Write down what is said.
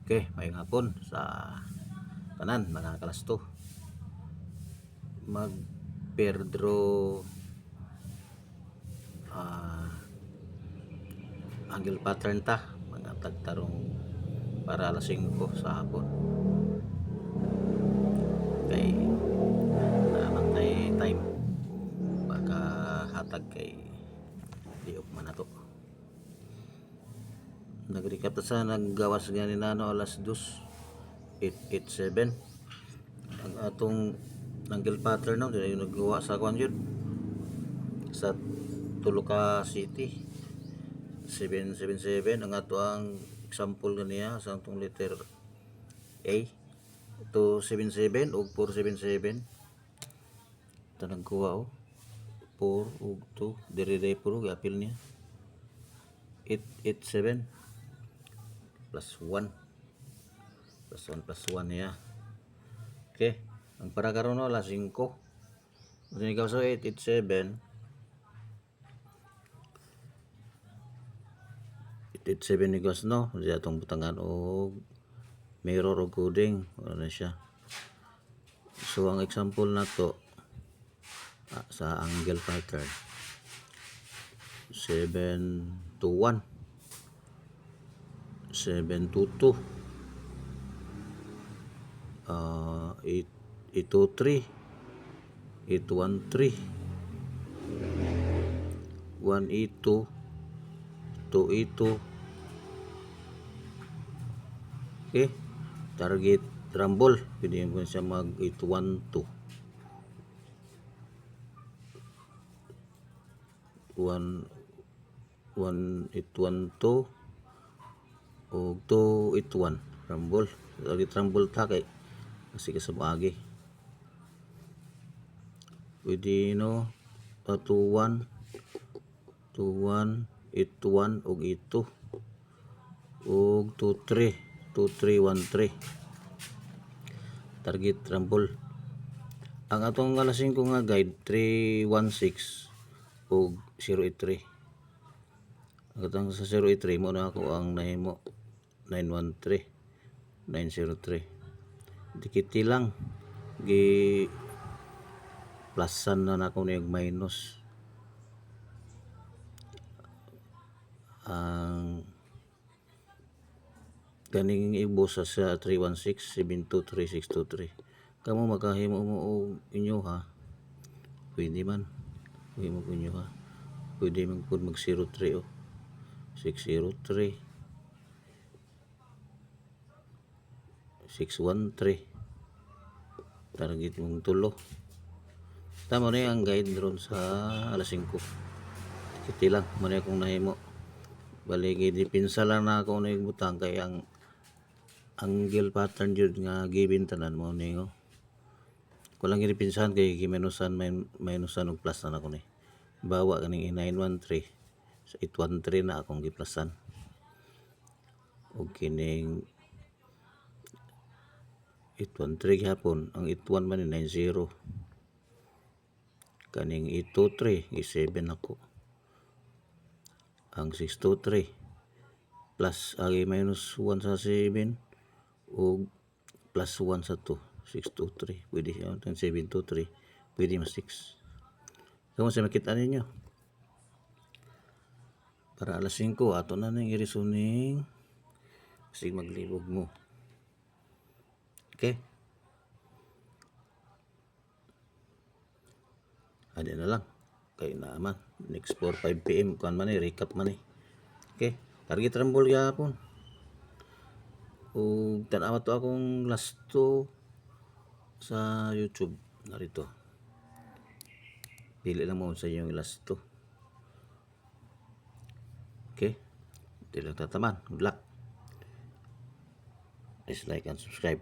Okay, mayong hapon sa tanan mga kalasto. Mag pair draw angle pattern ta mga tagtarong para alas 5 sa hapon. Kay naman tay time baka hatag kay diop man ato. Nag-recap sa naggawas gani nano alas 2:887 ang atong angle pattern no dili naggawa sa kwan yun sa Tuluka City 777 ang ato ang example ganiya sa atong letter A 277 ug 477 ito nagkuha 4 ug 2 diri puro apil niya 887 plus 1 plus 1 niya. Okay, ang para karon no alas 5 kung ikaw sa 887 iguas no diya atong butangan og mirror o coding ano siya. So ang example nato sa angle pattern 721 722 823 813 182 282. Okay, target rumble pwede mo siya mag 812 1812 o 281 rumble target rumble ta kay kasi kasabagi pwede no 21 81 og 82 og 23 2313 target rumble. Ang atong alas 5 nga guide 316 og 083. Ang atong sa 083 mo na ako ang nahimo 913 903 dikiti lang gi plusan na nako ni minus ang ganing ibo sa 316 723 623 kamo makahimo mo og inyo ha pwede man mo inyo ha pwede man pud mag 03 603 613 target mong tulo. Tama na ang guide ron sa alas 5 kiti lang man akong nahimo baligi dipinsa lang na ako na butang kay ang angle pattern jud nga given tanan mo ningo ko lang gipinsahan kay giminusan minusan og plus na ako ni bawa kaning 913 sa 813 na akong giplasan og kining 813 gihapon ang 81 man ni 90 kaning 823 gi7 ako ang 623 plus agi minus 1 sa 7 o plus 1 sa 2 623 pwede siya 723 pwede mas 6 kamo sa makita ninyo para alas 5 ato na nang i-reasoning kasi maglibog mo. Okay, adi na lang kay naman next 4-5 PM kuan man recap man okay, target rumble gyapon ug tan-aw to akong last 2 sa YouTube narito pili lang mo sa inyong last 2. Okay, dili lang tataman. Good luck. Please like and subscribe.